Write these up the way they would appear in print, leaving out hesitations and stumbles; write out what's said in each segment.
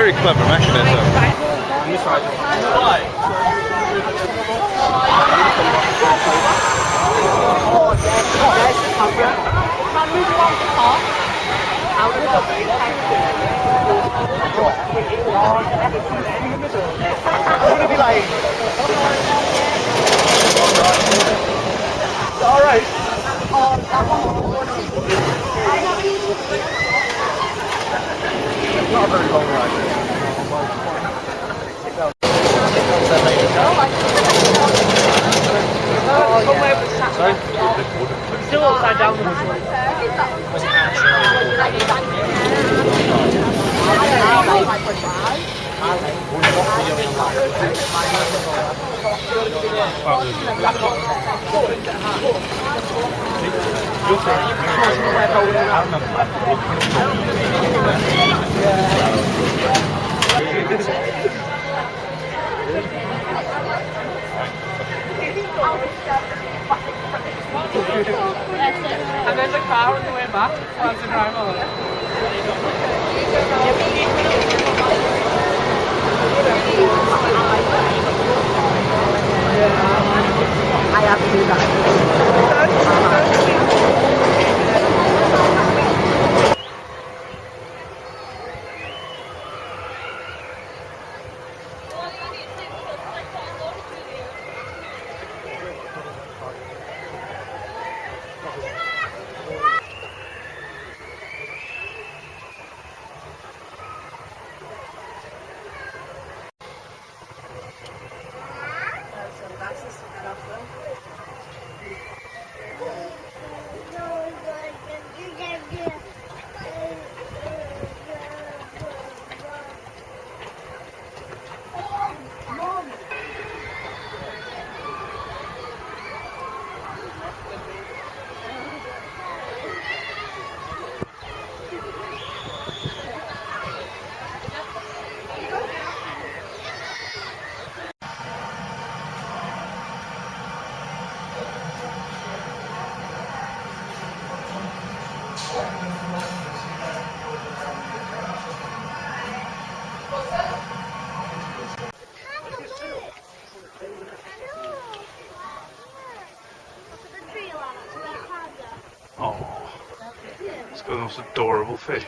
very clever mechanism. Alright. Not a very long ride. Sorry? Still upside down. And there's a car on the way back. So I have to drive on it. I have to do that. Oh, it's got the most adorable face.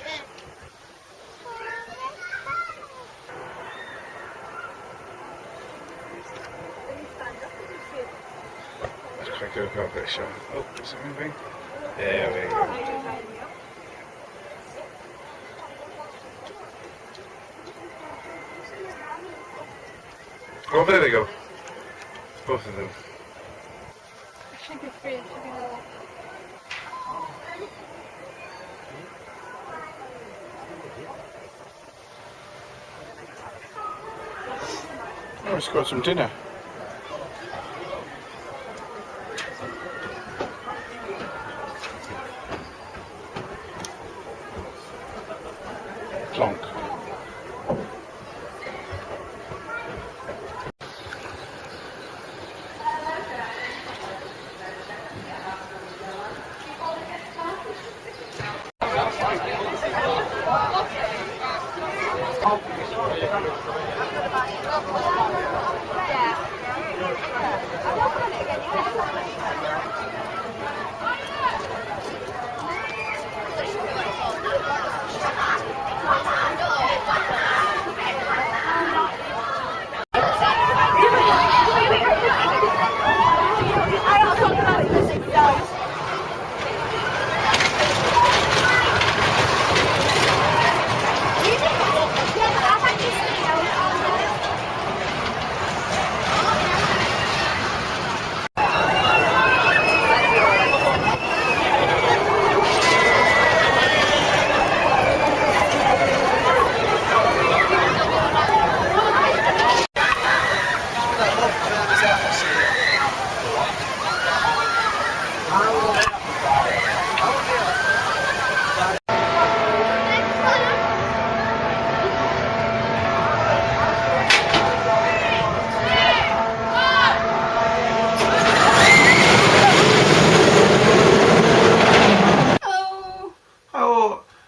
Let's quick go grab this shot. Oh, is it moving? There we go. Oh, there they go. Both of them. It should be free, it should be lower. Oh, it's got some dinner. Plonk.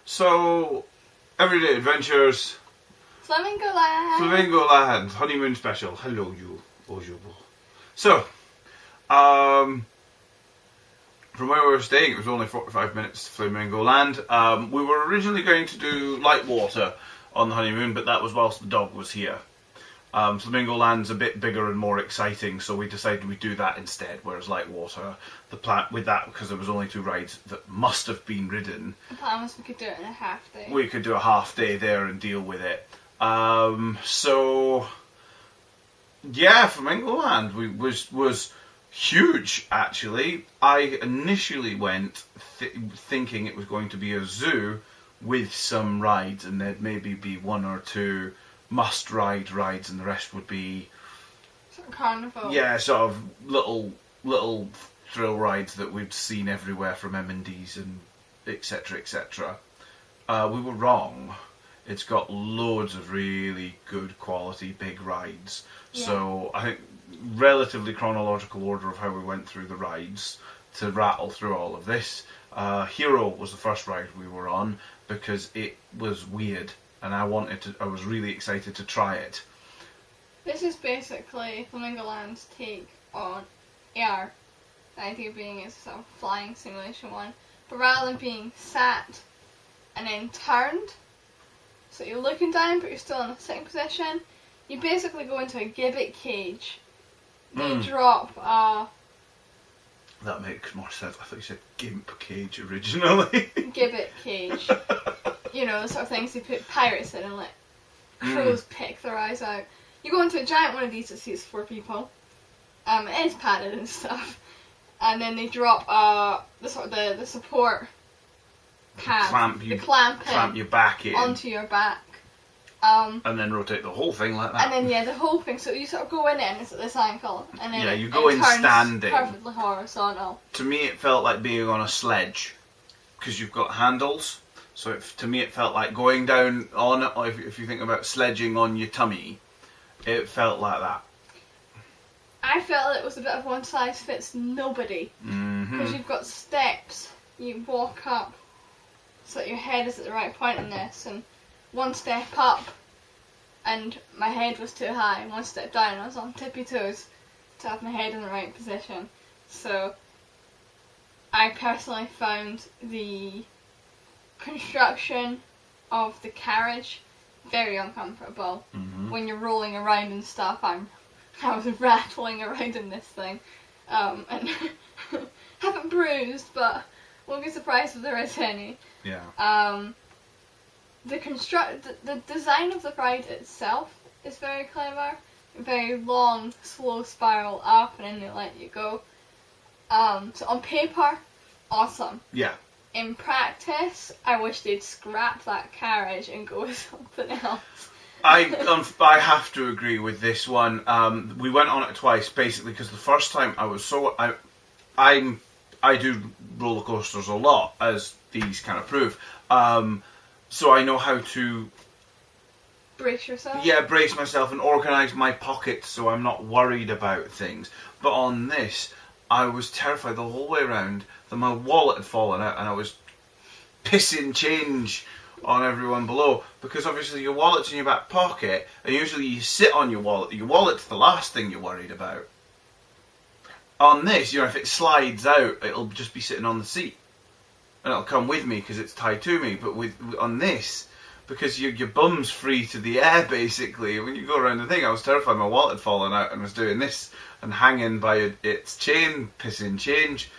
So, everyday adventures, Flamingo Land. Flamingo Land, honeymoon special. Hello, you. Bonjour. So, from where we were staying, it was only 45 minutes to Flamingo Land. We were originally going to do light water on the honeymoon, but that was whilst the dog was here. Flamingo Land's a bit bigger and more exciting, so we decided we'd do that instead, whereas light water, the plan with that, because there was only 2 rides that must have been ridden. The plan was we could do it in a half day. We could do a half day there and deal with it. So, yeah, Flamingo Land was huge, actually. I initially went thinking it was going to be a zoo with some rides, and there'd maybe be 1 or 2 must-ride rides, and the rest would be sort of carnival. Yeah, sort of little thrill rides that we've seen everywhere from M&D's and etc. etc. We were wrong. It's got loads of really good quality big rides. Yeah. So I think relatively chronological order of how we went through the rides to rattle through all of this. Hero was the first ride we were on because it was weird. And I was really excited to try it. This is basically Flamingo Land's take on AR. The idea being it's a sort of flying simulation one. But rather than being sat and then turned, so you're looking down but you're still in a sitting position, you basically go into a gibbet cage. They drop That makes more sense. I thought you said gimp cage originally. Gibbet cage. You know, the sort of things they put pirates in and let crows pick their eyes out. You go into a giant one of these that seats 4 people. It is padded and stuff. And then they drop the support cab. Clamp your back in. Onto your back. And then rotate the whole thing like that. And then, yeah, the whole thing. So you sort of go in it and it's at this angle. And then you go in standing. Perfectly horizontal. To me, it felt like being on a sledge. Because you've got handles. So to me it felt like going down on it, or if you think about sledging on your tummy, it felt like that. I felt it was a bit of one size fits nobody. Because you've got steps, you walk up so that your head is at the right point in this, and 1 step up and my head was too high, and 1 step down I was on tippy toes to have my head in the right position. So I personally found the construction of the carriage very uncomfortable. When you're rolling around and stuff, I was rattling around in this thing, and haven't bruised, but won't be surprised if there is any. Yeah. The design of the ride itself is very clever. Very long, slow spiral up, and then they let you go. So on paper, awesome. Yeah. In practice, I wish they'd scrap that carriage and go with something else. I have to agree with this one. We went on it twice, basically, because the first time I do roller coasters a lot, as these kind of prove. So I know how to brace yourself. Yeah, brace myself and organise my pockets so I'm not worried about things. But on this, I was terrified the whole way around that my wallet had fallen out and I was pissing change on everyone below, because obviously your wallet's in your back pocket and usually you sit on your wallet. Your wallet's the last thing you're worried about. On this, if it slides out, it'll just be sitting on the seat and it'll come with me because it's tied to me. But on this, because your bum's free to the air, basically, when you go around the thing, I was terrified my wallet had fallen out and was doing this and hanging by its chain, pissing change.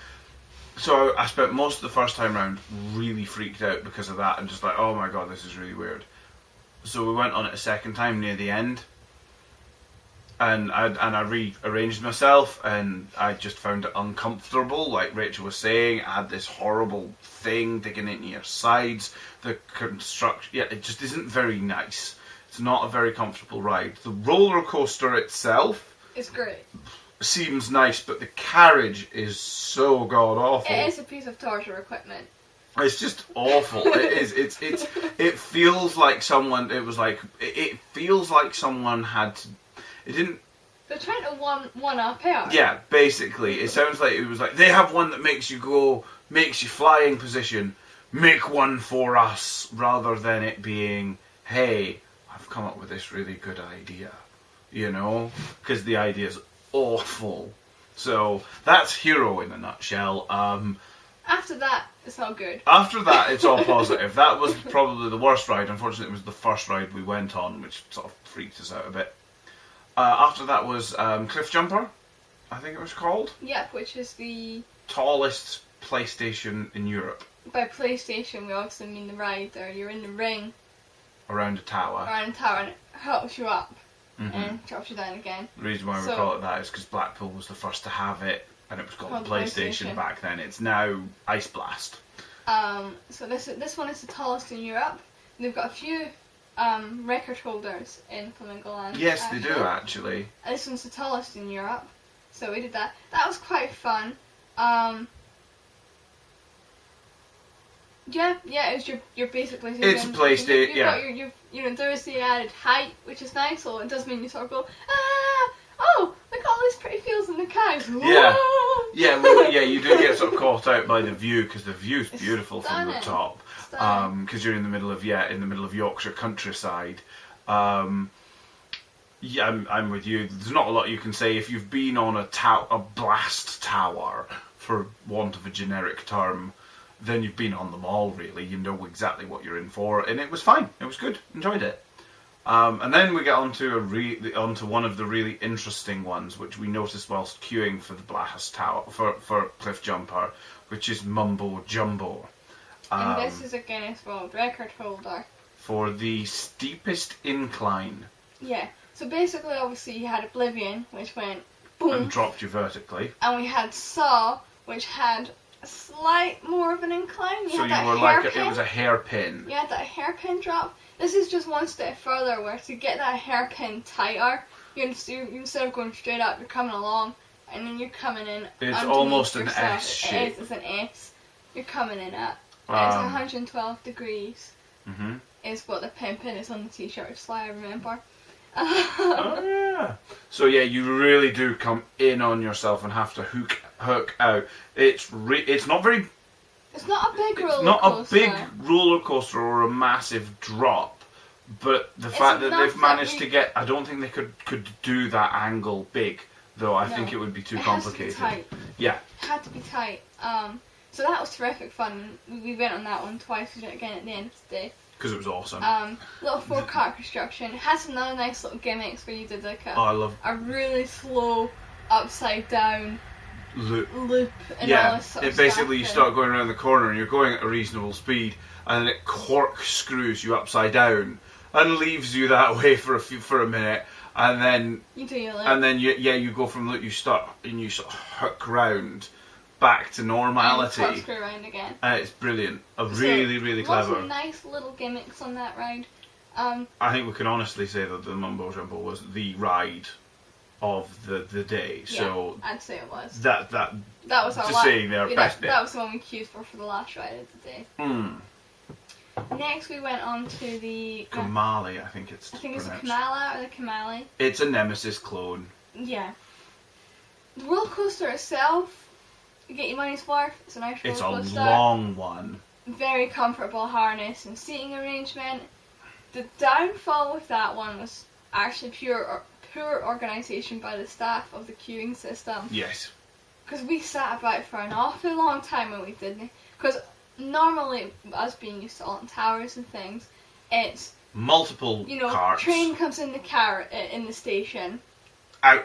So I spent most of the first time round really freaked out because of that and just like, oh my god, this is really weird. So we went on it a second time near the end, and I rearranged myself, and I just found it uncomfortable. Like Rachel was saying, I had this horrible thing digging into your sides. The construction, it just isn't very nice. It's not a very comfortable ride. The roller coaster itself is great. Seems nice, but the carriage is so god awful. It is a piece of torture equipment. It's just awful. It is. It feels like someone. It feels like someone had to. It didn't. They're trying to one up here. Yeah, basically, it sounds like it was like they have one that makes you fly in position. Make one for us, rather than it being, hey, I've I've come up with this really good idea, you know, because the idea is awful. So that's Hero in a nutshell. After that, it's all good. After that, it's all positive. That was probably the worst ride. Unfortunately, it was the first ride we went on, which sort of freaked us out a bit. After that was Cliff Jumper, I think it was called. Yep, which is the Tallest PlayStation in Europe. By PlayStation, we also mean the ride there. You're in the ring Around a tower. around the tower, and it helps you up and drops you down again. The reason why we call it that is because Blackpool was the first to have it, and it was called the PlayStation back then. It's now Ice Blast. So this one is the tallest in Europe. They've got a few record holders in Flamingo Land. Yes, they do actually. And this one's the tallest in Europe. So we did that. That was quite fun. Yeah, it was your basic PlayStation. It's a PlayStation, yeah. You know, there is the added height, which is nice, so it does mean you sort of go, oh, look at all these pretty fields and the cows. Yeah. Whoa! Yeah, you do get sort of caught out by the view, because the view's beautiful from the top. Because you're in the middle of Yorkshire countryside. Yeah, I'm with you. There's not a lot you can say if you've been on a blast tower, for want of a generic term. Then you've been on them all, really. You know exactly what you're in for, and it was fine. It was good. Enjoyed it. And then we get onto one of the really interesting ones, which we noticed whilst queuing for the Blast Tower for Cliff Jumper, which is Mumbo Jumbo. And this is a Guinness World Record holder for the steepest incline. Yeah. So basically, obviously, you had Oblivion, which went boom and dropped you vertically, and we had Saw, which had a slight more of an incline. So you were like it was a hairpin. You had that hairpin drop. This is just one step further, where to get that hairpin tighter, you instead of going straight up, you're coming along, and then you're coming in. It's almost an yourself. S shape. It's an S. You're coming in at. It's 112 degrees. Is what the pin is on the t-shirt. Just like I remember. Oh yeah. So yeah, you really do come in on yourself and have to hook out. It's not very. It's not a big roller coaster. It's not a big roller coaster or a massive drop, but the fact that they've managed to get, I don't think they could do that angle big, though. I think it would be too complicated. Had to be tight. Yeah. It had to be tight. So that was terrific fun. We went on that one twice. We did it again at the end of the day. Because it was awesome. Little 4-cart construction. It has some other nice little gimmicks where you did like a really slow upside down loop and all this sort of basically you stuff. start going around the corner and you're going at a reasonable speed, and then it corkscrews you upside down and leaves you that way for a minute, and then you do your loop. And then you go from loop, you sort of hook round back to normality. And corkscrew around again. It's brilliant. Really clever. Lots of nice little gimmicks on that ride. I think we can honestly say that the Mumbo Jumbo was the ride of the day. Yeah, so I'd say it was. That was our just saying their best bit. That was the one we queued for the last ride of the day. Next we went on to the Kamali, I think it's the Kamala or the Kamali. It's a Nemesis clone. Yeah. The roller coaster itself, you get your money's worth. It's a nice roller coaster. It's a long one. Very comfortable harness and seating arrangement. The downfall with that one was actually poor organisation by the staff of the queuing system. Yes. Because we sat about for an awfully long time when we did it. Because normally, us being used to all towers and things, it's multiple carts. Train comes in the car in the station. Out.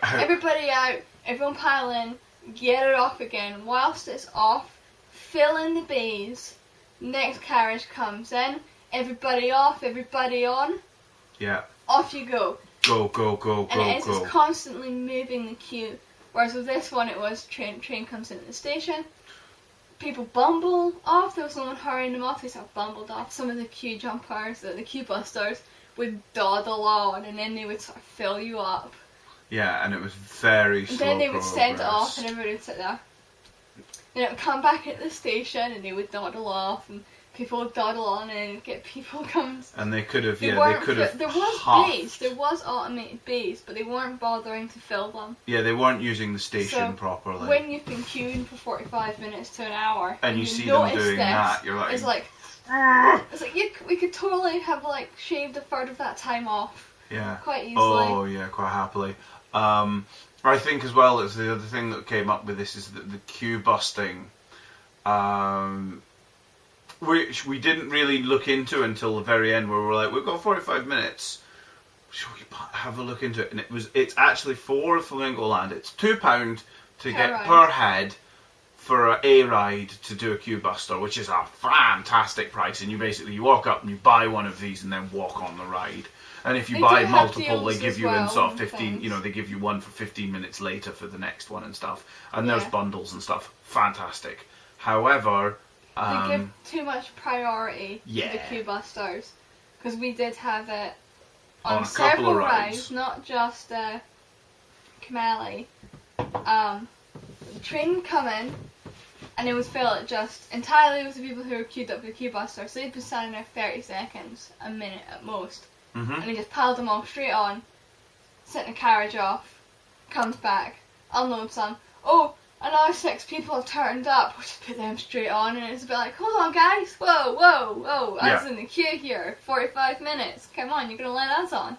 Everybody out. Everyone pile in. Get it off again. Whilst it's off, fill in the bays. Next carriage comes in. Everybody off. Everybody on. Yeah. Off you go. Go. And it's just constantly moving the queue. Whereas with this one, it was train comes in at the station. People bumble off. There was no one hurrying them off. They sort of bumbled off. Some of the queue jumpers, the queue busters, would dawdle on, and then they would sort of fill you up. Yeah, and it was very slow. And then they would send it off, and everybody would sit there. Then it would come back at the station, and they would dawdle off, and people would dawdle on, and get people come. And they could have, There was automated bays, but they weren't bothering to fill them. Yeah, they weren't using the station properly. When you've been queuing for 45 minutes to an hour, and you see them doing that, you're like, it's like, It's like we could totally have like shaved a third of that time off. Yeah. Quite easily. Oh yeah, quite happily. I think as well as the other thing that came up with this is that the queue busting, which we didn't really look into until the very end, where we were like, we've got 45 minutes. Should we have a look into it? And it's actually for Flamingo Land. It's £2 to get ride. per head for a ride to do a queue buster, which is a fantastic price. And you walk up and you buy one of these and then walk on the ride. And if you They buy do have multiple, they deals give as you in well sort of and 15. things. You know, they give you one for 15 minutes later for the next one and stuff. And there's Yeah. bundles and stuff. Fantastic. However, They give too much priority to yeah. the queue busters, because we did have it On on a couple several of rides, rides. not just Kamali. The train would come in, and it would fill it just entirely with the people who were queued up for the queue buster. So they'd be standing there 30 seconds, a minute at most, Mhm. and he just piled them all straight on, setting the carriage off, comes back, unloads some. Oh, another 6 people have turned up. We'll just put them straight on, and it's a bit like, hold on, guys, whoa, whoa, whoa, us Yeah. in the queue here, 45 minutes. Come on, you're gonna let us on.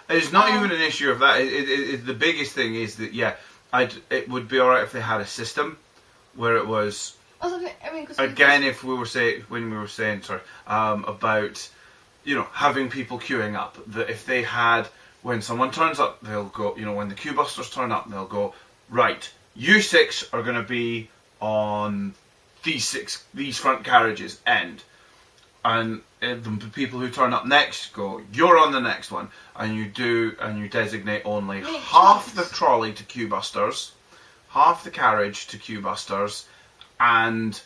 It's not even an issue of that. The biggest thing is that it would be alright if they had a system where it was Also, I mean, because again if we were saying about having people queuing up, that if they had, when someone turns up, they'll go, when the queue busters turn up, they'll go, right, you 6 are going to be on these front carriages end. And the people who turn up next go, you're on the next one, and you designate only Make half choice. the trolley to queue busters, half the carriage to queue busters, and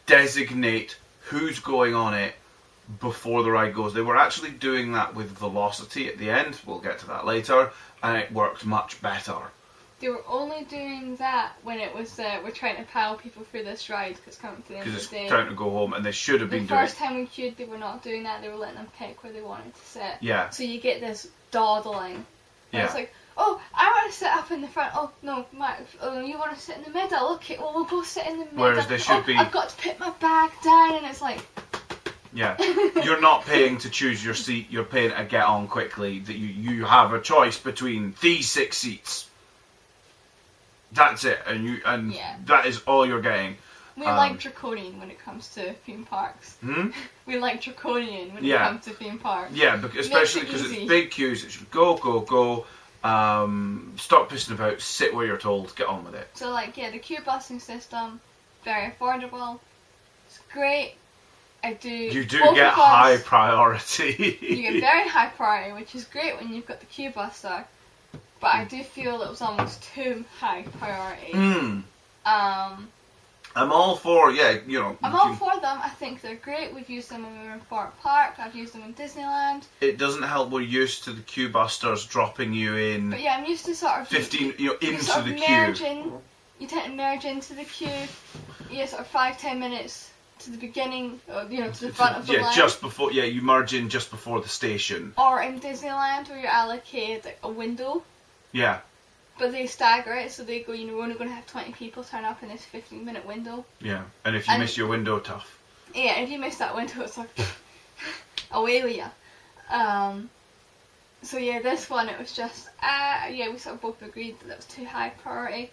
designate who's going on it before the ride goes. They were actually doing that with velocity at the end. We'll get to that later, and it worked much better. they were only doing that when it was we're trying to pile people through this ride because it's coming to the end Because of it's the day. time to go home, and they should have The been doing. first time we queued, they were not doing that. They were letting them pick where they wanted to sit. Yeah. So you get this dawdling. And Yeah. it's like, oh, I want to sit up in the front. Oh, no, Mark, you want to sit in the middle. Okay, well, we'll go sit in the middle. Whereas they should be- I've got to put my bag down. And it's like... Yeah, you're not paying to choose your seat. You're paying to get on quickly. That you have a choice between these 6 seats. That's it, and Yeah. that is all you're getting. We like draconian when it comes to theme parks. We like draconian when it Yeah. comes to theme parks. Yeah, especially because it's big queues. It should go. Stop pissing about. Sit where you're told. Get on with it. So like, yeah, the queue busing system, very affordable. It's great. You do both get of us, high priority. You get very high priority, which is great when you've got the queue buster. But I do feel it was almost too high priority. I'm all for I'm all for them. I think they're great. We've used them when we were in Fort Park. I've used them in Disneyland. It doesn't help we're used to the queue busters dropping you in But yeah, I'm used to sort of 15 you into sort of the merge queue. in. You tend to merge into the queue. Yeah, sort of 5-10 minutes to the beginning, or, to the front of the line. Just before. Yeah, you merge in just before the station. Or in Disneyland, where you're allocated like a window. Yeah. But they stagger it, so they go, we're only going to have 20 people turn up in this 15-minute window. Yeah, and if you miss your window, tough. Yeah, if you miss that window, it's like, away with ya. So yeah, this one, it was just, we sort of both agreed that was too high priority.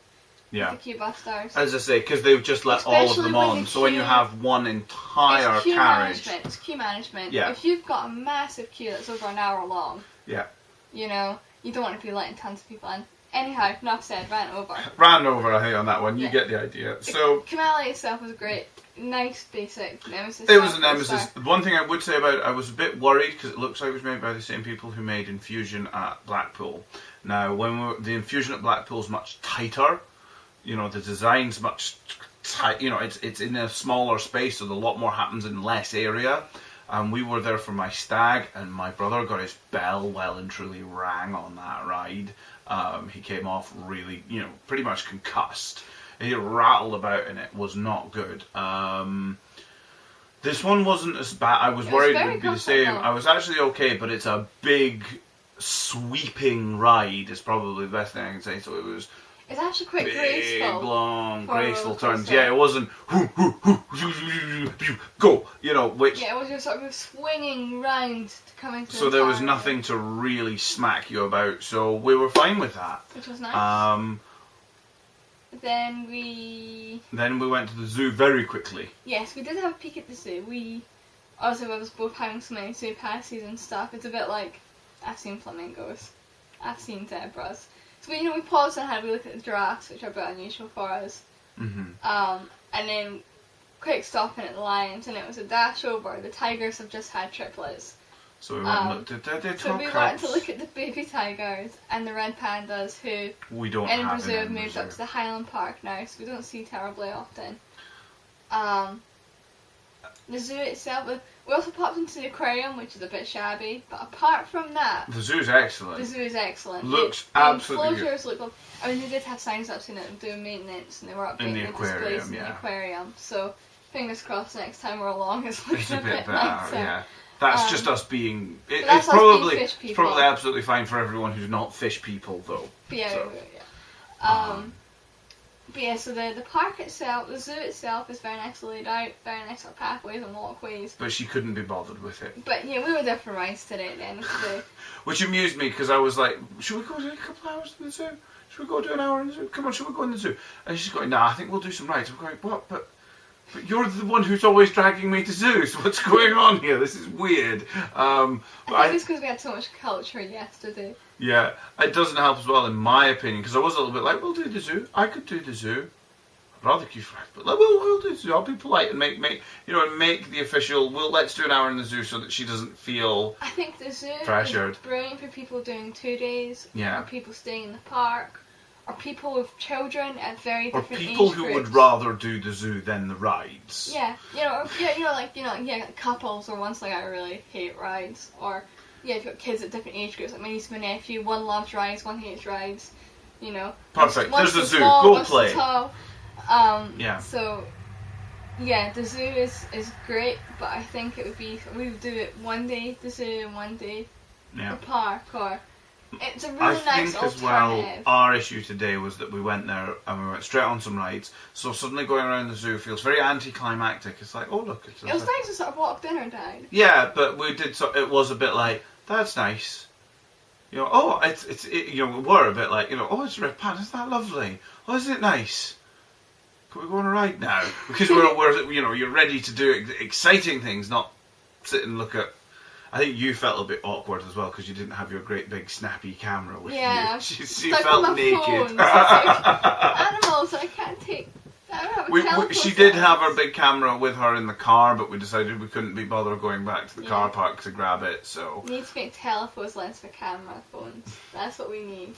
Yeah. With the queue busters. As I say, because they've just let all of Especially them when on. the So when you queue- have one entire It's queue carriage. management. It's queue management. Yeah. If you've got a massive queue that's over an hour long, Yeah. you don't want to be letting tons of people in. Anyhow, enough said, ran over. Ran over, I think, on that one. You Yeah. get the idea. So Kamali itself was great. Nice, basic Nemesis. it was a style Nemesis. coaster. One thing I would say about it, I was a bit worried because it looks like it was made by the same people who made Infusion at Blackpool. Now, the Infusion at Blackpool is much tighter. The design's much tight. It's in a smaller space, so a lot more happens in less area. And we were there for my stag, and my brother got his bell well and truly rang on that ride. He came off really, pretty much concussed. He rattled about in it, was not good. This one wasn't as bad. I was It was worried it very would be the same. comfortable. I was actually okay, but it's a big, sweeping ride is probably the best thing I can say. So it was It's actually quite big, graceful. long, for a graceful roller turns. coaster. Yeah, it wasn't go, you know, which. Yeah, it was just sort of swinging round to come into So the there was tower, nothing to really smack you about, so we were fine with that. which was nice. Then Then we went to the zoo very quickly. Yes, we did have a peek at the zoo. Also, I was both having so many zoo passes and stuff. It's a bit like, I've seen flamingos, I've seen zebras. So we paused and had a look at the giraffes, which are a bit unusual for us. Mm-hmm. And then quick stopping at the lions, and it was a dash over. The tigers have just had triplets. So we went and looked at their So we went to look at the baby tigers and the red pandas, who we don't in have Brazil in moved Brazil. up to the Highland Park now, so we don't see terribly often. The zoo itself, we also popped into the aquarium, which is a bit shabby, but apart from that, The zoo's excellent. the zoo is excellent. Looks the absolutely good. enclosures look. I mean, they did have signs up saying that they were doing maintenance, and they were updating the the aquarium, displays in the yeah. aquarium. So fingers crossed, next time we're along, it's looking It's a bit better, nicer. yeah. That's just us being. that's It's us being probably fish it's people. probably absolutely fine for everyone who's not fish people, though. But yeah, So, But yeah, so the park itself, the zoo itself is very nicely laid out, very nice sort of pathways and walkways. But she couldn't be bothered with it. But yeah, we were there for rides today at the end of the day. Which amused me because I was like, should we go do a couple hours in the zoo? Should we go do an hour in the zoo? Come on, should we go in the zoo? And she's going, nah, I think we'll do some rides. I'm going, what? But you're the one who's always dragging me to zoos. What's going on here? This is weird. I think it's because we had so much culture yesterday. Yeah, it doesn't help as well, in my opinion, because I was a little bit like, we'll do the zoo. I could do the zoo. I'd rather keep right, but like, we'll do the zoo. I'll be polite and make the official. Let's do an hour in the zoo so that she doesn't feel. I think the zoo pressured. is brilliant for people doing 2 days, Yeah. or people staying in the park, or people with children at very Or different people age who groups. would rather do the zoo than the rides. Yeah, like couples or ones like I really hate rides, or if you've got kids at different age groups, like my niece and my nephew, one loves rides, one hates rides, Perfect. One's There's the too zoo. small, Go one's too play. tall. Yeah. So, yeah, the zoo is great, but I think we would do it one day the zoo and one day Yeah. the park, or it's a I really nice think as well, alternative. our issue today was that we went there and we went straight on some rides. So suddenly going around the zoo feels very anticlimactic. It's like, oh look, It was nice to sort of walk dinner down. Yeah, but we did. It was a bit like, that's nice. We were a bit like, oh, it's a red pan. Isn't that lovely? Oh, isn't it nice? Can we go on a ride now? Because we're you're ready to do exciting things, not sit and look at. I think you felt a bit awkward as well because you didn't have your great big snappy camera with Yeah, you. She stuck felt on my naked. phone, so it's like, animals, I can't take. I don't have a telephoto She did lens. have her big camera with her in the car, but we decided we couldn't be bothered going back to the car park to grab it. So. We need to make telephoto lens for camera phones. That's what we need.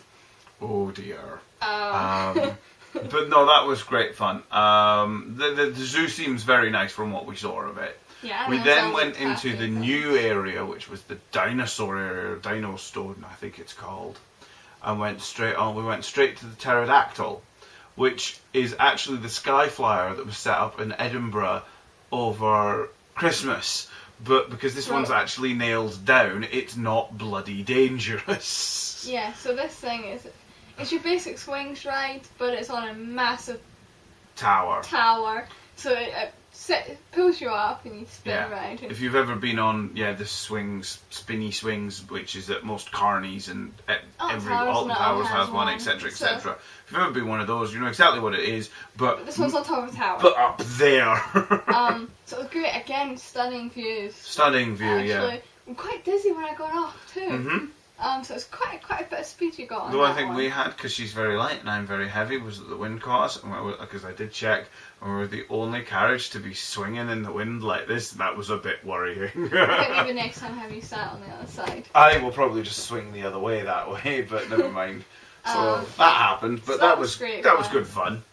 Oh dear. Um, But no, that was great fun. The zoo seems very nice from what we saw of it. yeah, We and then also went cafe into the things. new area, which was the dinosaur area, Dino Stone, I think it's called, and went straight on. We went straight to the pterodactyl, which is actually the sky flyer that was set up in Edinburgh over Christmas. But because this one's actually nailed down, it's not bloody dangerous. Yeah, so this thing it's your basic swings ride, but it's on a massive Tower. tower. So it pulls you up and you spin Yeah. around. And If you've ever been on, the spinny swings, which is at most carnies and Alton Alton Towers has one, one, etc., so- etc. If you've ever been one of those, you know exactly what it is. But this one's on top of a tower. but up there, So it was great. Again, stunning views. stunning view. Actually, I'm quite dizzy when I got off too. Hmm. So it's quite a bit of speed you got on The one that thing one. we had, because she's very light and I'm very heavy, was that the wind caught us, because I did check, and we were the only carriage to be swinging in the wind like this. That was a bit worrying. I think maybe next time have you sat on the other side. I will probably just swing the other way that way, but never mind. So that happened, but so that that was was great that was fun. good fun.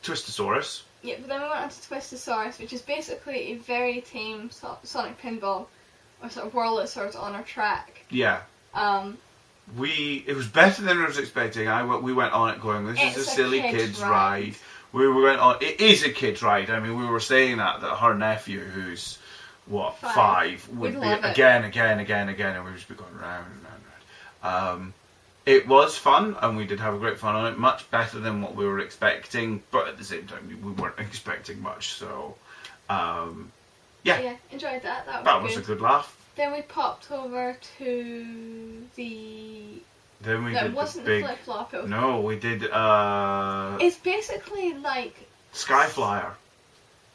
Twistosaurus. Yeah, but then we went on to Twistosaurus, which is basically a very tame sonic pinball, or sort of Wurlitzer on a track. Yeah. It was better than I was expecting. We went on it going, this is It's a a silly kid's kids ride. ride. We went on. It is a kids ride. I mean, we were saying that her nephew, who's what 5, would Would be love it. again, and we would just be going round and round and round. It was fun, and we did have a great fun on it. Much better than what we were expecting, but at the same time, we weren't expecting much. So, yeah, enjoyed that. That was a good laugh. Then we popped over to the. Then we That did wasn't the big. flip flop. It was. No, we did. It's basically like. Skyflyer.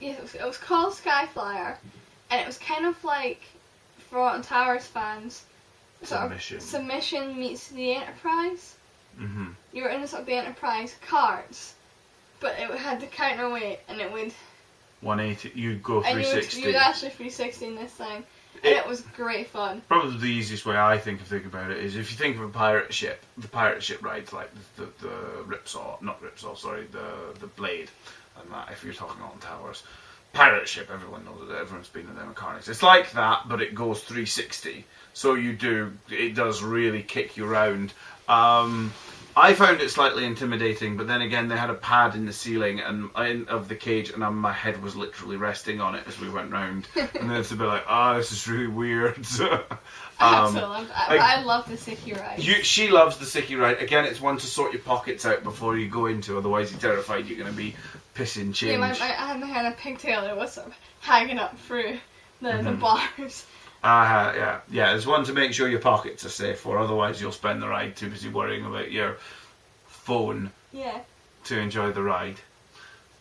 Yeah, it was called Skyflyer, and it was kind of like for Alton Towers fans. Submission meets the Enterprise. Mm-hmm. You were in the sort of the Enterprise cards, but it had the counterweight, and it would 180. You'd go 360. And you'd actually 360 in this thing, and it was great fun. Probably the easiest way I think of thinking about it is if you think of a pirate ship, the pirate ship rides like the the blade, and that. If you're talking Alton Towers, pirate ship, everyone knows it. Everyone's been in them incarnates. It's like that, but it goes 360. So it does really kick you around. I found it slightly intimidating, but then again, they had a pad in the ceiling of the cage, and my head was literally resting on it as we went round. And then it's a bit like, this is really weird. I love the Sicky ride. She loves the Sicky ride. Again, it's one to sort your pockets out before you go into, otherwise you're terrified you're going to be pissing change. Yeah, I had my hand in a pigtail, and it was sort of hanging up through the bars. Yeah. There's one to make sure your pockets are safe, or otherwise you'll spend the ride too busy worrying about your phone to enjoy the ride.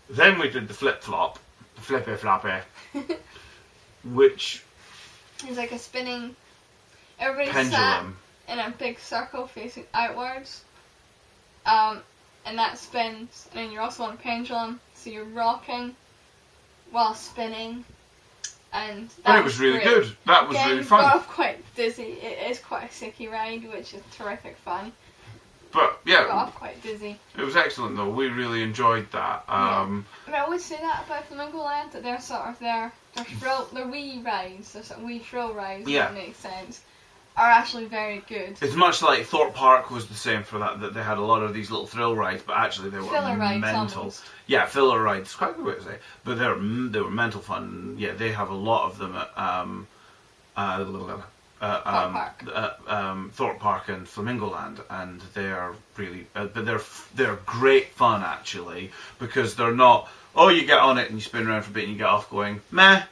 Then we did the flip-flop, the flippy-floppy, which... It's like a spinning... Everybody's pendulum. Sat in a big circle facing outwards. And that spins, and then you're also on a pendulum, so you're rocking while spinning. And it was really good. That was really fun. You got off quite dizzy. It is quite a sicky ride, which is terrific fun. But yeah, got off quite dizzy. It was excellent though. We really enjoyed that. I always say that about Flamingo Land, that they're sort of their wee rides, their sort of wee thrill rides. That makes sense. Are actually very good. It's much like Thorpe Park was the same for that they had a lot of these little thrill rides, but actually they were filler mental. Rides, yeah, filler rides. It's quite a good way to say. But they were mental fun. Yeah, they have a lot of them at Thorpe Park and Flamingo Land, and they are really, but they're great fun actually, because they're not. Oh, you get on it and you spin around for a bit and you get off going meh.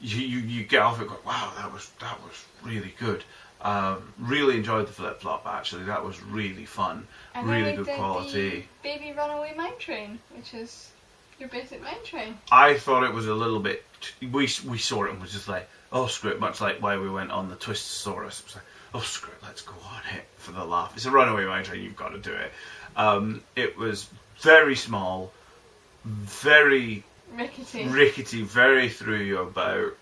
You get off it going, wow, that was really good. Really enjoyed the flip flop actually. That was really fun. And really good quality. The baby runaway mine train, which is your basic mine train. I thought it was a little bit. We saw it and was just like, oh screw it. Much like why we went on the Twistosaurus. It was like, oh screw it, let's go on it for the laugh. It's a runaway mine train. You've got to do it. It was very small, very rickety, very threw you about.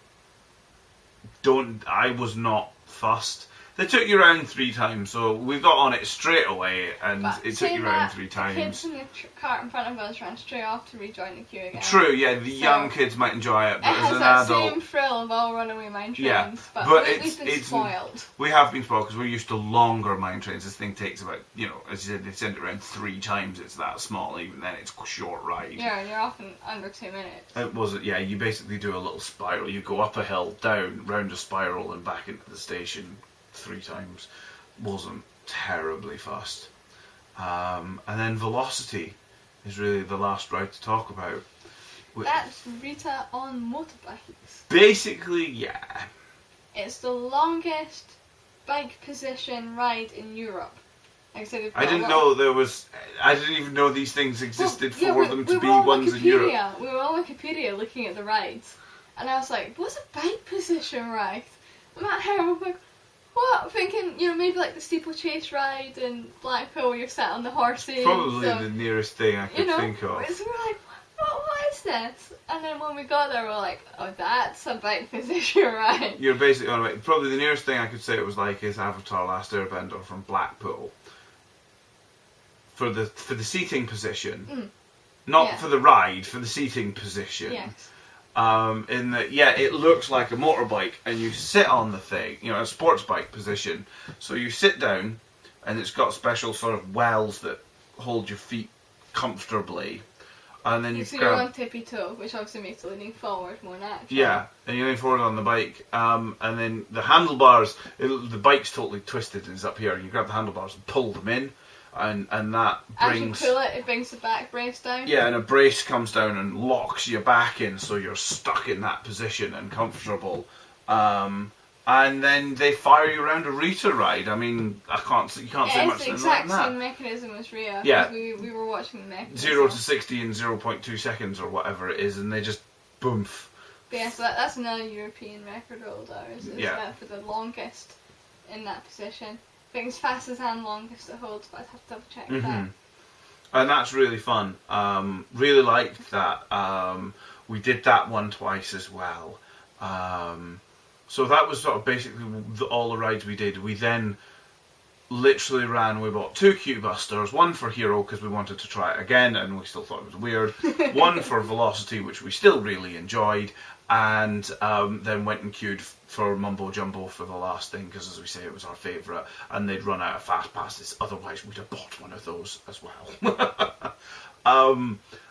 I was not fussed. They took you around 3 times, so we got on it straight away, and it took you around 3 times. The kids in the cart in front of us ran straight off to rejoin the queue again. True, yeah, the young kids might enjoy it, but as an adult... It has that same thrill of all runaway mine trains, yeah, but we've been spoiled. We have been spoiled, because we're used to longer mine trains. This thing takes about, as you said, they send it around 3 times, it's that small, even then it's a short ride. Yeah, you're often under 2 minutes. It wasn't, yeah, you basically do a little spiral. You go up a hill, down, round a spiral, and back into the station 3 times. Wasn't terribly fussed. And then Velocity is really the last ride to talk about. That's Rita on motorbikes. Basically, yeah. It's the longest bike position ride in Europe. Like I didn't know there was. I didn't even know these things existed for them to be ones in Europe. We were on Wikipedia looking at the rides, and I was like, "What's a bike position ride?" I'm at home, I'm like, what? Thinking, maybe like the steeplechase ride in Blackpool where you're sat on the horses. Probably the nearest thing I could think of. So we're like, what is this? And then when we got there, we're like, oh, that's a bike position ride. You're basically on it. Probably the nearest thing I could say it was like is Avatar: Last Airbender from Blackpool. For the seating position, not for the ride, for the seating position. Yes. In that, it looks like a motorbike, and you sit on the thing, a sports bike position. So you sit down, and it's got special sort of wells that hold your feet comfortably. and then you So grab... you're on tippy toe, which obviously makes the leaning forward more natural. Yeah, and you lean forward on the bike, and then the handlebars, the bike's totally twisted and it's up here, and you grab the handlebars and pull them in, and that brings... As you pull it, it brings the back brace down. Yeah, and a brace comes down and locks your back in, so you're stuck in that position and comfortable. And then they fire you around a Rita ride. I mean, you can't say much than that. It's the exact same mechanism as Rhea. Yeah. We were watching the mechanism. 0 to 60 in 0.2 seconds or whatever it is, and they just boomf. But yeah, so that's another European record holder. Is for the longest in that position. I think it's fastest and longest it holds, but I'd have to double check that. And that's really fun. Really liked that. We did that one twice as well. So that was sort of basically all the rides we did. We then literally we bought 2 Q Busters, one for Hero because we wanted to try it again and we still thought it was weird, one for Velocity which we still really enjoyed, and then went and queued for Mumbo Jumbo for the last thing because, as we say, it was our favourite, and they'd run out of fast passes, otherwise we'd have bought one of those as well.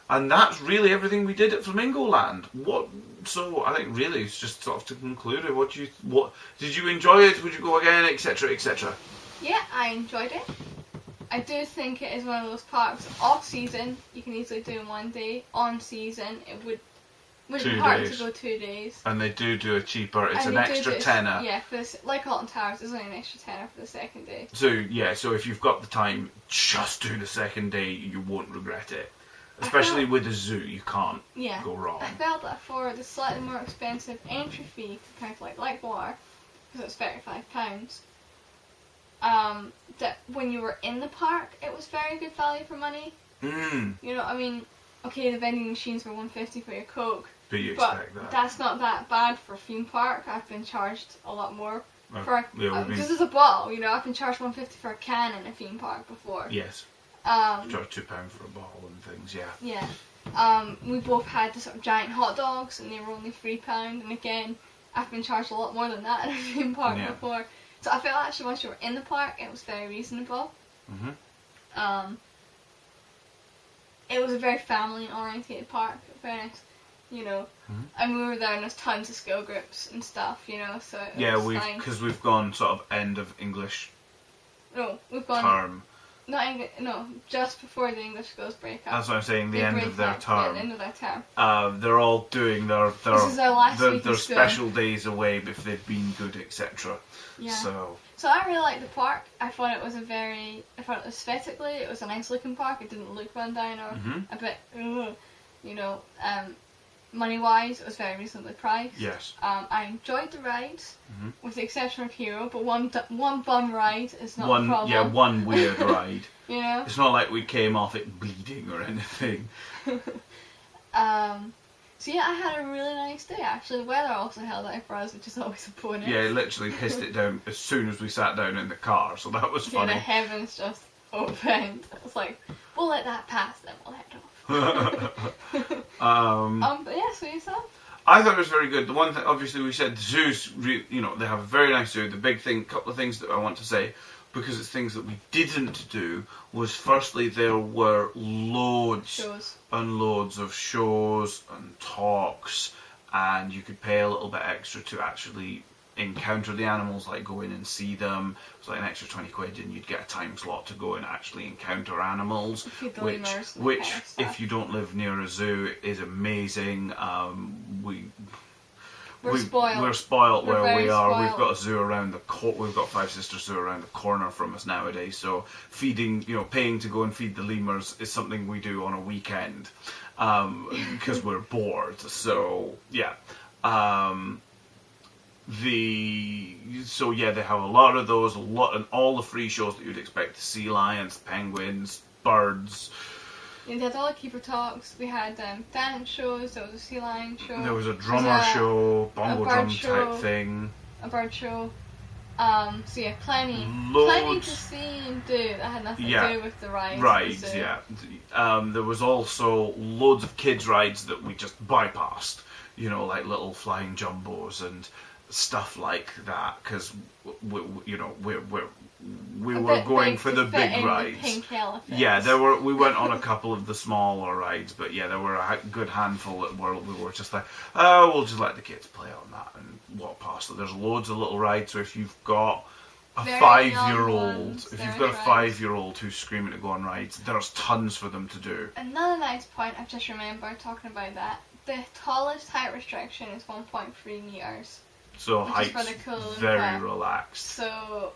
And that's really everything we did at Flamingo Land. So I think really it's just sort of to conclude it. What did you enjoy it? Would you go again, etc., etc.? Yeah, I enjoyed it. I do think it is one of those parks off season you can easily do in one day. On season it would be hard to go 2 days. And they do a cheaper. It's an extra tenner. Yeah, like Alton Towers, it's only an extra tenner for the second day. So yeah, so if you've got the time, just do the second day. You won't regret it. Especially with the zoo, you can't go wrong. I felt that for the slightly more expensive entry fee compared to like Water, because it was £35, that when you were in the park, it was very good value for money. You know, I mean, okay, the vending machines were $1.50 for your Coke, but you expect that. That's not that bad for a theme park. I've been charged a lot more for this is a bottle. You know, I've been charged $1.50 for a can in a theme park before. Yes. Charge £2 for a bottle and things, yeah. Yeah. We both had the sort of giant hot dogs and they were only £3, and again, I've been charged a lot more than that in a theme park before. So I felt actually once you were in the park, it was very reasonable. It was a very family oriented park, very nice, you know. And we were there and there's tons of skill groups and stuff, you know, so it was fine. Because we've gone sort of end of English we've gone term. Just before the English schools break up. That's what I'm saying, the end of their term. Yeah, the end of their term. They're all doing their this is our last week their of school. special days away if they've been good, etc. Yeah. So I really liked the park. I thought aesthetically, it was a nice looking park. It didn't look run down or a bit, you know, money wise, it was very reasonably priced. Yes. I enjoyed the rides, with the exception of Hero, but one bum ride is not a problem. Yeah, one weird ride. You know? It's not like we came off it bleeding or anything. So yeah, I had a really nice day actually. The weather also held out for us, which is always a bonus. Yeah, it literally pissed it down as soon as we sat down in the car, so that was funny. Yeah, the heavens just opened. It was like, we'll let that pass, then we'll head off. But yeah, so yourself? I thought it was very good. The one thing, obviously, we said the zoos, you know, they have a very nice zoo. The big thing, couple of things that I want to say, because it's things that we didn't do, was firstly there were loads and loads of shows and talks, and you could pay a little bit extra to actually encounter the animals, like go in and see them. It was like an extra 20 quid and you'd get a time slot to go and actually encounter animals, which if you don't live near a zoo is amazing. We're spoiled where we are. Spoiled. We've got a zoo around we've got Five Sisters Zoo around the corner from us nowadays, so feeding, you know, paying to go and feed the lemurs is something we do on a weekend because we're bored. So yeah. They have a lot of those, and all the free shows that you'd expect: sea lions, penguins, birds. Yeah, they had all the keeper talks. We had dance shows. There was a sea lion show. There was a drummer show, bongo drum type thing. A bird show. So yeah, plenty to see and do that had nothing to do with the rides. Rides, yeah. There was also loads of kids rides that we just bypassed. You know, like little flying jumbos and stuff like that, because we're we A were bit going big for to the fit big in the rides. pink elephants. Yeah, we went on a couple of the smaller rides, but yeah, there were a good handful that we were just like, oh, we'll just let the kids play on that and walk past it. There's loads of little rides, so if you've got a Very 5-year-old, young ones, if there you've is got a rides. 5-year-old who's screaming to go on rides, there's tons for them to do. Another nice point I've just remembered talking about that. The tallest height restriction is 1.3 meters. So Which is height's for the cool and very fun. relaxed. So,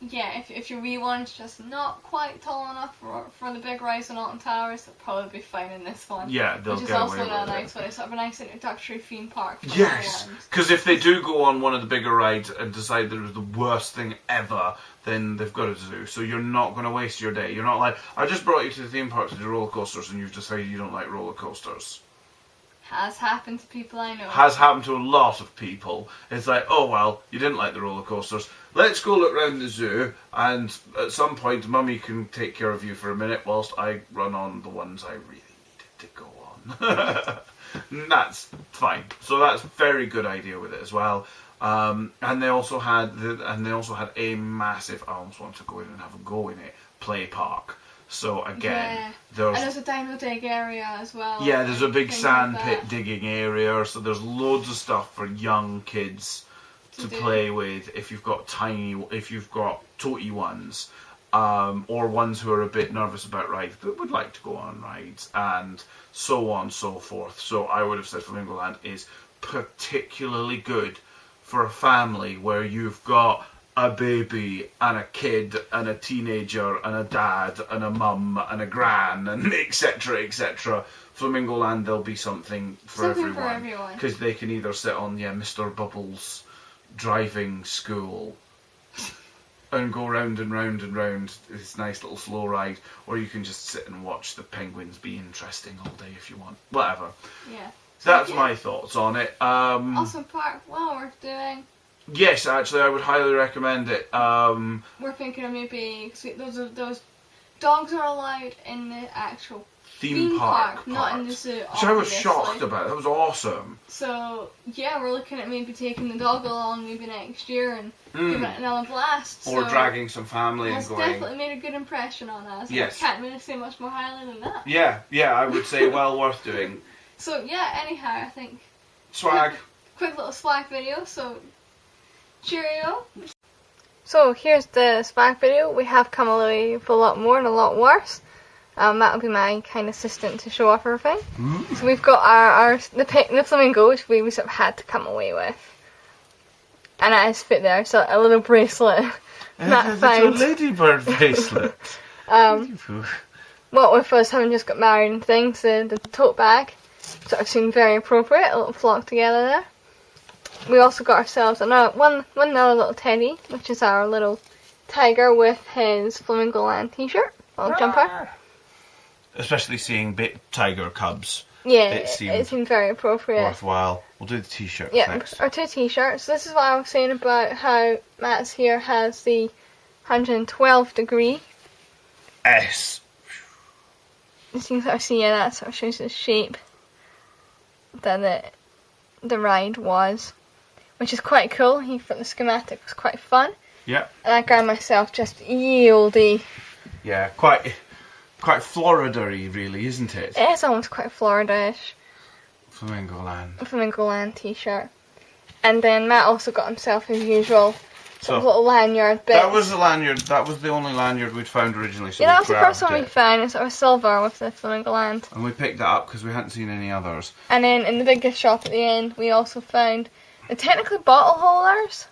yeah, if your wee one's just not quite tall enough for the big rides on Alton Towers, they'll probably be fine in this one. Yeah, they'll which is get also away another with it. nice one. It's sort of a nice introductory theme park. For Yes, little ones. because if they do go on one of the bigger rides and decide that it was the worst thing ever, then they've got a zoo. So you're not going to waste your day. You're not like, I just brought you to the theme park to do roller coasters and you've decided you don't like roller coasters. Has happened to people I know. Has happened to a lot of people. It's like, oh well, you didn't like the roller coasters. Let's go look around the zoo, and at some point, Mummy can take care of you for a minute whilst I run on the ones I really needed to go on. And that's fine. So that's a very good idea with it as well. And they also had a massive. I almost want to go in and have a go in it. Play park. So again, Yeah. there's And there's a dino dig area as well. yeah, there's a big things sand like pit that. digging area, so there's loads of stuff for young kids to do. play with if you've got toty ones, or ones who are a bit nervous about rides but would like to go on rides, and so on and so forth. So I would have said Flamingo Land is particularly good for a family where you've got a baby and a kid and a teenager and a dad and a mum and a gran and etc. etc. Flamingo Land, there'll be something for everyone, because they can either sit on Mr. Bubbles' driving school and go round and round and round this nice little slow ride, or you can just sit and watch the penguins be interesting all day if you want. Whatever. Yeah. That's Yeah. my thoughts on it. Awesome park, well worth doing. Yes, actually, I would highly recommend it. We're thinking of maybe, cause those dogs are allowed in the actual theme park not in the zoo. Which I was obviously. shocked about. That was awesome. So yeah, we're looking at maybe taking the dog along maybe next year and giving it another blast. Or so dragging some family and has going. definitely made a good impression on us. Yes. I can't really say much more highly than that. Yeah, I would say well worth doing. So yeah, anyhow, I think Swag. quick little swag video. So cheerio. So here's the swag video. We have come away with a lot more and a lot worse. That'll be my kind assistant to show off everything. So we've got the flamingo, which we sort of had to come away with, and at his foot there, so a little bracelet. Matt found. It's a ladybird bracelet. What with us having just got married and things, the tote bag sort of seemed very appropriate. A little flock together there. We also got ourselves one other little teddy, which is our little tiger with his Flamingo Land t-shirt, little jumper. Especially seeing big tiger cubs. Yeah, It it seemed seemed very appropriate. Worthwhile. We'll do the t-shirt Yeah, next. our two t-shirts. This is what I was saying about how Matt's here has the 112 degree. S. You can sort of see, yeah, that sort of shows the shape that the ride was, which is quite cool. He thought the schematic was quite fun. Yeah. And I grabbed myself just yieldy. Yeah, quite Florida-y, really, isn't it? It is almost quite Florida-ish. Flamingo Land. Flamingo Land t-shirt. And then Matt also got himself his usual sort of little lanyard bit. That was the lanyard. That was the only lanyard we'd found originally. So yeah, we that was the first grabbed one we it. found. It's sort of silver with the Flamingo Land. And we picked that up because we hadn't seen any others. And then in the big gift shop at the end, we also found the technically bottle holders.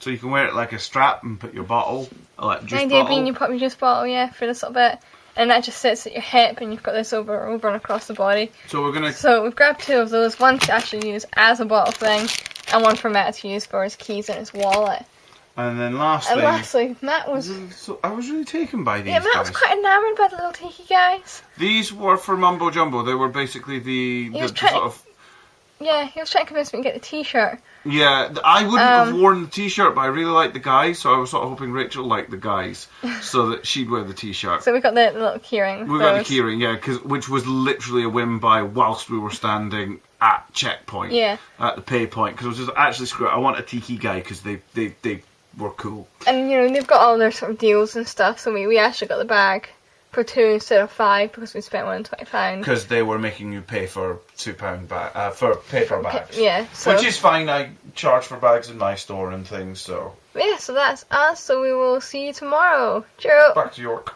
So you can wear it like a strap and put your bottle, like juice The idea bottle. being you pop your juice bottle, yeah, for this little bit. And that just sits at your hip and you've got this over and across the body. So we're gonna. So we've grabbed two of those, one to actually use as a bottle thing, and one for Matt to use for his keys and his wallet. And then lastly. And lastly, Matt was... So I was really taken by these Yeah, Matt was guys. quite enamoured by the little tiki guys. These were for Mumbo Jumbo. They were basically the was sort trying- of. Yeah, he was trying to convince me to get the t-shirt. Yeah, I wouldn't have worn the t-shirt, but I really liked the guys, so I was sort of hoping Rachel liked the guys, so that she'd wear the t-shirt. So we got the little keyring. We got the keyring, yeah, which was literally a whim buy whilst we were standing at checkpoint, Yeah. at the pay point, because I was just, actually, screw it, I want a tiki guy, because they were cool. And you know they've got all their sort of deals and stuff. So we actually got the bag for 2 instead of 5 because we spent £120. Because they were making you pay for £2 bag for paper bags. Yeah. So. Which is fine. I charge for bags in my store and things. So. Yeah. So that's us. So we will see you tomorrow. Cheerio. Back to York.